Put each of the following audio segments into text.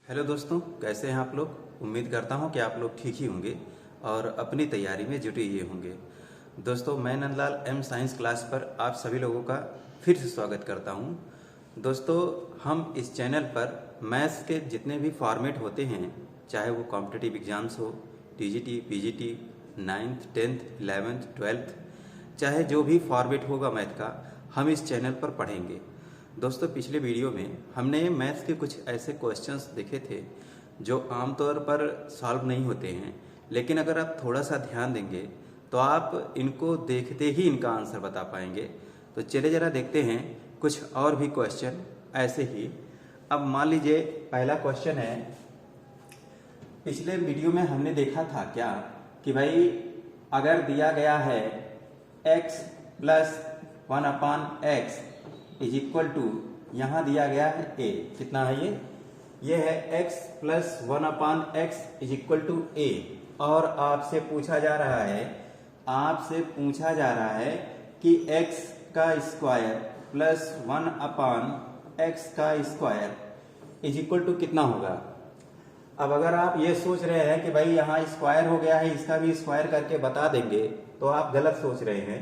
Hello दोस्तों, कैसे हैं आप लोग। उम्मीद करता हूं कि आप लोग ठीक ही होंगे और अपनी तैयारी में जुटे हुए होंगे। दोस्तों, मैं नंदलाल एम साइंस क्लास पर आप सभी लोगों का फिर से स्वागत करता हूं। दोस्तों, हम इस चैनल पर मैथ्स के जितने भी फॉर्मेट होते हैं, चाहे वो कॉम्पिटिटिव एग्जाम्स हो, TGT, PGT, 9th, 10th, 11th, 12th, चाहे जो भी फॉर्मेट होगा मैथ का, हम इस चैनल पर पढ़ेंगे। दोस्तों, पिछले वीडियो में हमने मैथ्स के कुछ ऐसे क्वेश्चंस देखे थे जो आमतौर पर सॉल्व नहीं होते हैं, लेकिन अगर आप थोड़ा सा ध्यान देंगे तो आप इनको देखते ही इनका आंसर बता पाएंगे। तो चलिए जरा देखते हैं कुछ और भी क्वेश्चन ऐसे ही। अब मान लीजिए पहला क्वेश्चन है, पिछले वीडियो में हमने देखा था क्या कि भाई अगर दिया गया है x plus 1/x is equal to, यहां दिया गया है a, कितना है ये है x plus 1/x is equal to a, और आपसे पूछा जा रहा है कि x का स्क्वायर प्लस 1/x का स्क्वायर इज इक्वल टू कितना होगा। अब अगर आप ये सोच रहे हैं कि भाई यहाँ स्क्वायर हो गया है, इसका भी स्क्वायर करके बता देंगे, तो आप गलत सोच रहे हैं।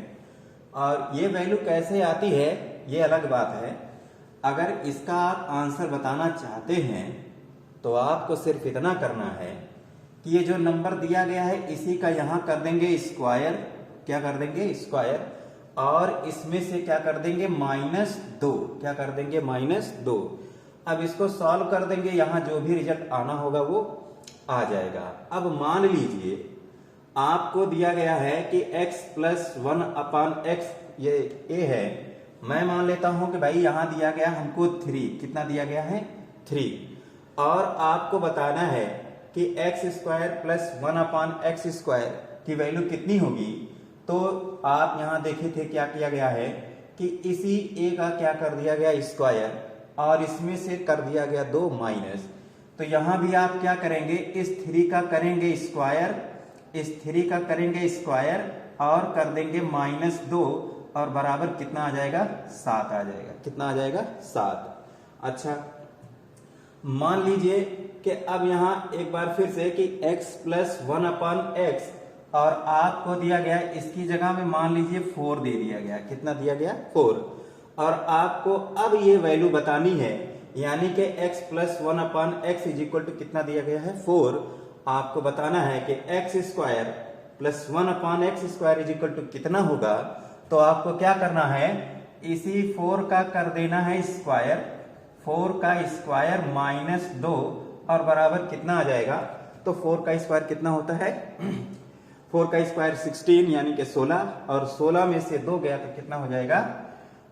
और ये वैल्यू कैसे आती है ये अलग बात है। अगर इसका आप आंसर बताना चाहते हैं तो आपको सिर्फ इतना करना है कि ये जो नंबर दिया गया है इसी का यहाँ कर देंगे स्क्वायर। क्या कर देंगे? स्क्वायर। और इसमें से क्या कर देंगे? -2। क्या कर देंगे? -2। अब इसको सॉल्व कर देंगे, यहां जो भी रिजल्ट आना होगा वो आ जाएगा। अब मान लीजिए आपको दिया गया है कि x प्लस 1/x ये a है। मैं मान लेता हूं कि भाई यहां दिया गया हमको 3, कितना दिया गया है? 3। और आपको बताना है कि x square plus 1/x square की वैल्यू कितनी होगी। तो आप यहां देखे थे क्या किया गया है कि इसी a का क्या कर दिया गया? स्क्वायर, और इसमें से कर दिया गया 2 माइनस। तो यहां भी आप क्या करेंगे? इस 3 का करेंगे स्क्वायर, इस 3 का करेंगे स्क्वायर और कर देंगे -2, और बराबर कितना आ जाएगा? 7 आ जाएगा। कितना आ जाएगा? 7। अच्छा, मान लीजिए कि अब यहां एक बार फिर से कि x प्लस 1/x, और आपको दिया गया इसकी जगह में मान लीजिए 4 दे दिया गया। कितना दिया गया? 4। और आपको अब ये वैल्यू बतानी है, यानी कि x plus 1/x is equal to कितना दिया गया है? 4। आपको बताना है कि x square plus 1/x square is equal to कितना होगा। तो आपको क्या करना है? इसी 4 का कर देना है स्क्वायर, 4 का स्क्वायर -2, और बराबर कितना आ जाएगा? तो 4 का स्क्वायर कितना होता है? 4 का स्क्वायर 16 यानी कि 16, और 16 में से 2 गया तो कितना हो जाएगा?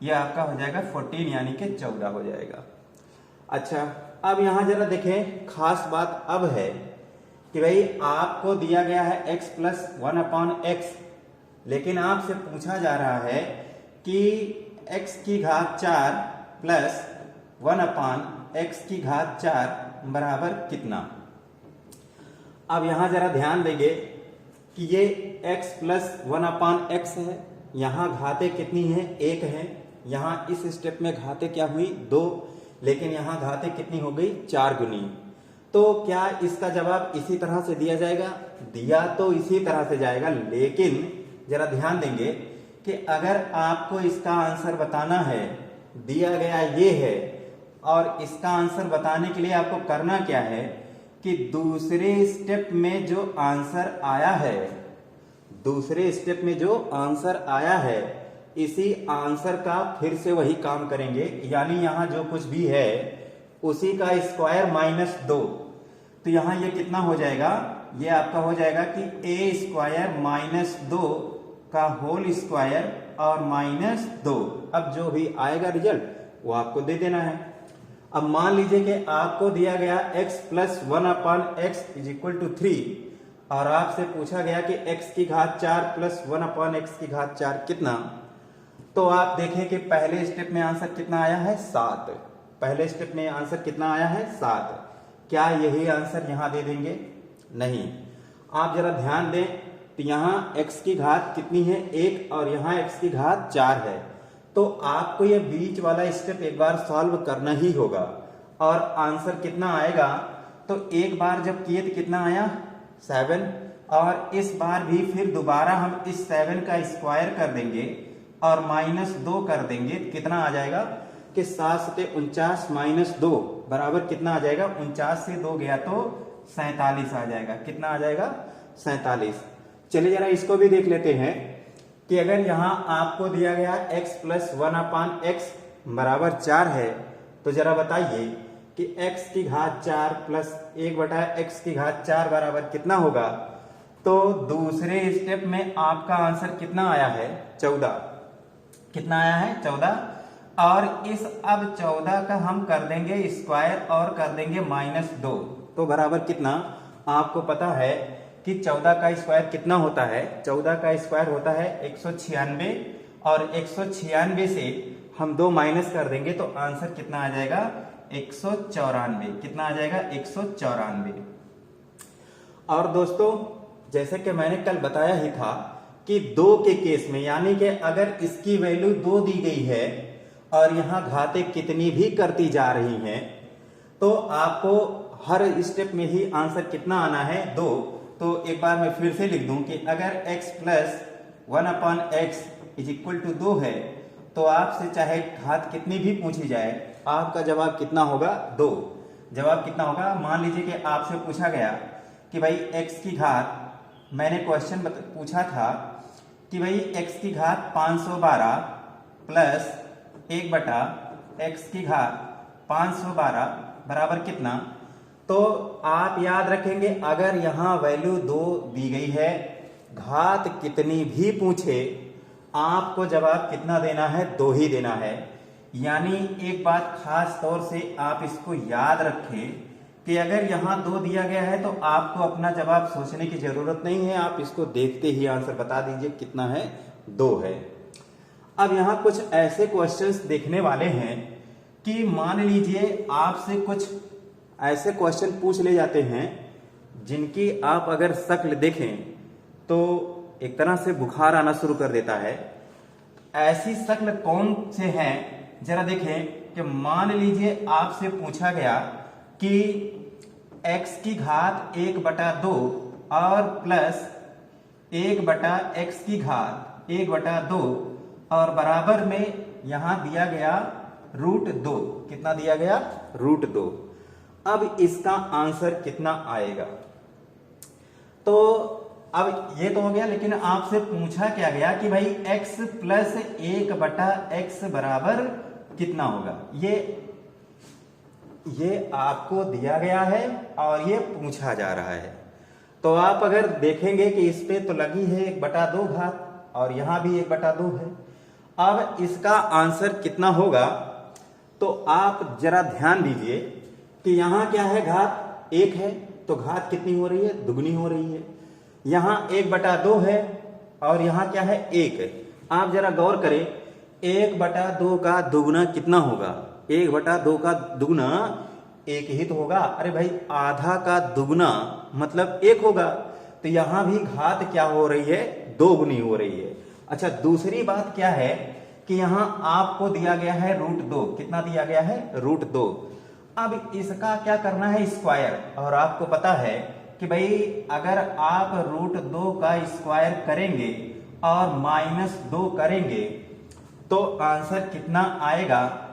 यह आपका हो जाएगा 14 यानी कि 14 हो जाएगा। अच्छा, अब यहां जरा देखें, खास बात अब है कि भाई आपको दिया गया है x प्लस 1/x, लेकिन आपसे पूछा जा रहा है कि x की घात 4 प्लस 1/x की घात 4 बराबर कितना। अब यहां जरा ध्यान देंगे कि ये x प्लस 1/x है, यहां घातें कितनी है? 1 है। यहां इस स्टेप में घातें क्या हुई? 2, लेकिन यहां घातें कितनी हो गई? 4 गुनी। तो क्या इसका जवाब इसी तरह से दिया जाएगा? दिया तो इसी तरह से जाएगा, लेकिन जरा ध्यान देंगे कि अगर आपको इसका आंसर बताना है, दिया गया ये है, और इसका आंसर बताने के लिए आपको करना क्या है कि दूसरे स्टेप में जो आंसर आया है, दूसरे स्टेप में जो आंसर आया है, इसी आंसर का फिर से वही काम करेंगे, यानी यहां जो कुछ भी है उसी का स्क्वायर -2। तो यहां ये कितना हो जाएगा? ये आपका हो जाएगा कि a स्क्वायर -2 का होल स्क्वायर और -2। अब जो भी आएगा रिजल्ट वो आपको दे देना है। अब मान लीजिए कि आपको दिया गया x plus 1/x is equal to 3, और आपसे पूछा गया कि x की घात 4 प्लस 1/x की घात 4 कितना। तो आप देखें कि पहले स्टेप में आंसर कितना आया है? 7। पहले स्टेप में आंसर कितना आया है? 7। क्या यही आंसर यहां दे देंगे? नहीं। आप जरा ध्यान दें तो यहां x की घात कितनी है? 1, और यहां x की घात 4 है। तो आपको ये बीच वाला स्टेप एक बार सॉल्व करना ही होगा, और आंसर कितना आएगा? तो एक बार जब किए तो कितना आया 7, और इस बार भी फिर दोबारा हम इस 7 का स्क्वायर कर देंगे और -2 कर देंगे, कितना आ जाएगा कि 7 से 49 -2 बराबर कितना आ जाएगा, 49 से 2 गया तो 47 आ जाएगा। कितना आ जाएगा 47। चलिए जरा इसको भी देख लेते हैं कि अगर यहां आपको दिया गया x प्लस 1/x बराबर 4 है, तो जरा बताइए कि x की घात 4 प्लस 1/x की घात 4 बराबर कितना होगा। तो दूसरे स्टेप में आपका आंसर कितना आया है 14। कितना आया है 14, और इस अब 14 का हम कर देंगे स्क्वायर और कर देंगे -2, तो बराबर कितना आपको पता है कि 14 का स्क्वायर कितना होता है। 14 का स्क्वायर होता है 196, और 196 से हम 2 माइनस कर देंगे तो आंसर कितना आ जाएगा 194। कितना आ जाएगा 194। और दोस्तों जैसे कि मैंने कल बताया ही था कि 2 के केस में, यानी कि अगर इसकी वैल्यू 2 दी गई है और यहां घातें कितनी भी करती जा रही हैं, तो आपको हर स्टेप में ही आंसर कितना आना है 2। तो एक बार मैं फिर से लिख दूं कि अगर x plus 1/x is equal to 2 है, तो आपसे चाहे घात कितनी भी पूछी जाए, आपका जवाब कितना होगा 2। जवाब कितना होगा, मान लीजिए कि आपसे पूछा गया कि भाई x की घात, मैंने क्वेश्चन पूछा था कि भाई x की घात 512 प्लस 1/x की घात 512 बराबर कितना। तो आप याद रखेंगे अगर यहां वैल्यू 2 दी गई है, घात कितनी भी पूछे, आपको जवाब कितना देना है 2 ही देना है। यानी एक बात खास तौर से आप इसको याद रखें कि अगर यहां 2 दिया गया है तो आपको अपना जवाब सोचने की जरूरत नहीं है, आप इसको देखते ही आंसर बता दीजिए कितना है 2 है। अब यहां कुछ ऐसे क्वेश्चंस देखने वाले हैं कि मान लीजिए आपसे कुछ ऐसे क्वेश्चन पूछ ले जाते हैं जिनकी आप अगर शक्ल देखें तो एक तरह से बुखार आना शुरू कर देता है। ऐसी शक्ल कौन से हैं, जरा देखें कि मान लीजिए आपसे पूछा गया कि x की घात 1/2 और प्लस 1/x की घात 1/2 और बराबर में यहां दिया गया √2। कितना दिया गया √2। अब इसका आंसर कितना आएगा। तो अब ये तो हो गया, लेकिन आपसे पूछा क्या गया कि भाई x प्लस 1/x बराबर कितना होगा। ये आपको दिया गया है और ये पूछा जा रहा है। तो आप अगर देखेंगे कि इस पे तो लगी है 1/2 घात और यहां भी 1/2 है। अब इसका आंसर कितना होगा, तो आप जरा ध्यान दीजिए कि यहां क्या है, घात 1 है, तो घात कितनी हो रही है, दुगनी हो रही है। यहां 1/2 है और यहां क्या है 1 है। आप जरा गौर करें, 1/2 का दुगना कितना होगा, 1/2 का दुगना 1 ही तो होगा। अरे भाई आधा का दुगना मतलब 1 होगा, तो यहां भी घात क्या हो रही है, 2 गुनी हो रही है। अच्छा दूसरी बात क्या है कि यहां आपको दिया गया है √2। कितना दिया गया है √2। अब इसका क्या करना है स्क्वायर, और आपको पता है कि भाई अगर आप √2 का स्क्वायर करेंगे और -2 करेंगे तो आंसर कितना आएगा।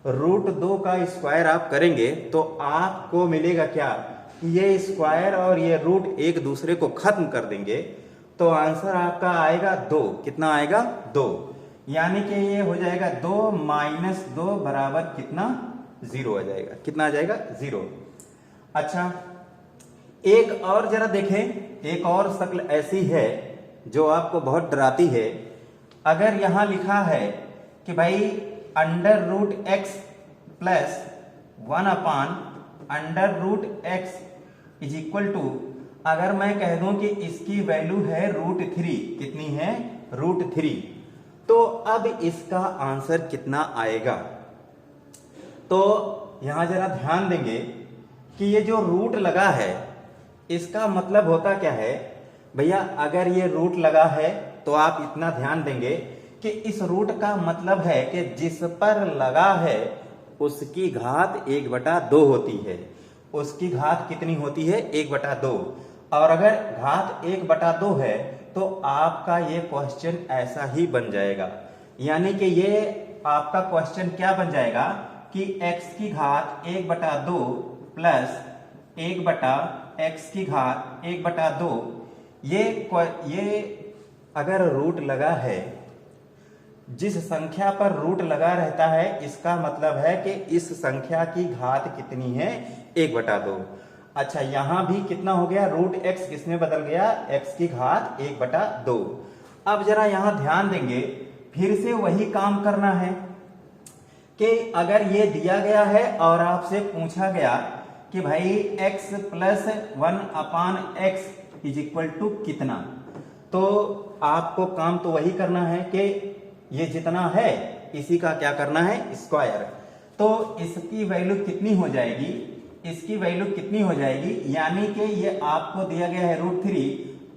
√2 का स्क्वायर आप करेंगे तो आपको मिलेगा क्या, ये स्क्वायर और ये रूट एक दूसरे को खत्म कर देंगे, तो आंसर आपका आएगा 2। कितना आएगा 2। यानी कि ये हो जाएगा 2 - 2 बराबर कितना 0 आ जाएगा। कितना आ जाएगा 0। अच्छा एक और जरा देखें, एक और शक्ल ऐसी है जो आपको बहुत डराती है। अगर यहां लिखा है कि भाई √x plus 1/√x is equal to, अगर मैं कह दूं कि इसकी वैल्यू है √3, कितनी है √3, तो अब इसका आंसर कितना आएगा। तो यहां जरा ध्यान देंगे कि ये जो रूट लगा है इसका मतलब होता क्या है भैया। अगर ये रूट लगा है तो आप इतना ध्यान देंगे कि इस रूट का मतलब है कि जिस पर लगा है उसकी घात 1/2 होती है। उसकी घात कितनी होती है 1/2। और अगर घात 1/2 है तो आपका ये क्वेश्चन ऐसा ही बन जाएगा। यानी कि ये आपका क्वेश्चन क्या बन जाएगा कि x की घात 1/2 प्लस 1/x की घात 1/2। ये अगर रूट लगा है, जिस संख्या पर रूट लगा रहता है, इसका मतलब है कि इस संख्या की घात कितनी है 1/2। अच्छा, यहां भी कितना हो गया, रूट x किसमें बदल गया, x की घात 1/2। अब जरा यहां ध्यान देंगे, फिर से वही काम करना है कि अगर ये दिया गया है और आपसे पूछा गया कि भाई x plus 1/x is equal to कितना, तो आपको काम तो वही करना है कि ये जितना है इसी का क्या करना है, स्क्वायर। तो इसकी वैल्यू कितनी हो जाएगी, इसकी वैल्यू कितनी हो जाएगी, यानी कि ये आपको दिया गया है √3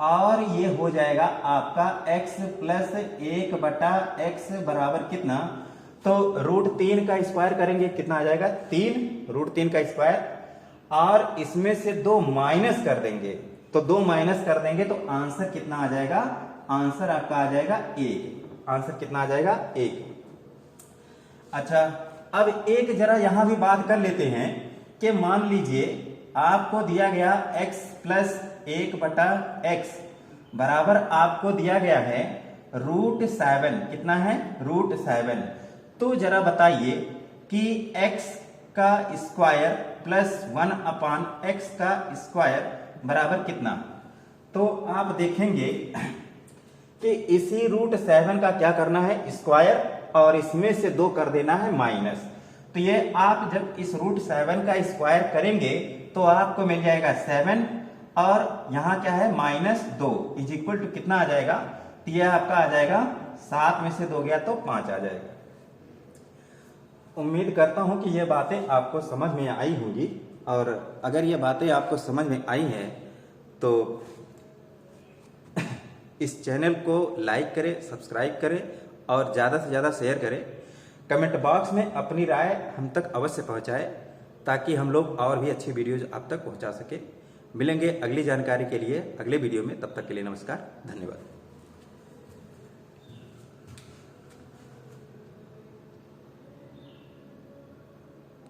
और ये हो जाएगा आपका x प्लस 1/x बराबर कितना, तो √3 का स्क्वायर करेंगे कितना आ जाएगा 3, √3 का स्क्वायर, और इसमें से 2 माइनस कर देंगे, तो 2 माइनस कर देंगे तो आंसर कितना आ जाएगा, आंसर आपका आ जाएगा 1। आंसर कितना आ जाएगा 1। अच्छा, अब एक जरा यहां भी बात कर लेते हैं कि मान लीजिए आपको दिया गया x प्लस 1/x बराबर आपको दिया गया है √7, कितना है √7। तो जरा बताइए कि x का स्क्वायर प्लस 1/x का स्क्वायर बराबर कितना। तो आप देखेंगे कि इसी √7 का क्या करना है, स्क्वायर, और इसमें से 2 कर देना है माइनस। तो ये आप जब इस √7 का स्क्वायर करेंगे तो आपको मिल जाएगा 7, और यहां क्या है -2 इज इक्वल टू कितना आ जाएगा, तो ये आपका आ जाएगा 7 में से 2 गया तो 5 आ जाएगा। उम्मीद करता हूं कि ये बातें आपको समझ में आई होंगी, और अगर ये बातें आपको समझ में आई हैं तो इस चैनल को लाइक करें, सब्सक्राइब करें और ज़्यादा से ज़्यादा शेयर करें। कमेंट बॉक्स में अपनी राय हम तक अवश्य पहुंचाएं ताकि हम लोग और भी अच्छी वीडियोज आप तक पहुंचा सके। मिलेंगे अगली जानकारी के लिए अगले वीडियो में, तब तक के लिए नमस्कार, धन्यवाद।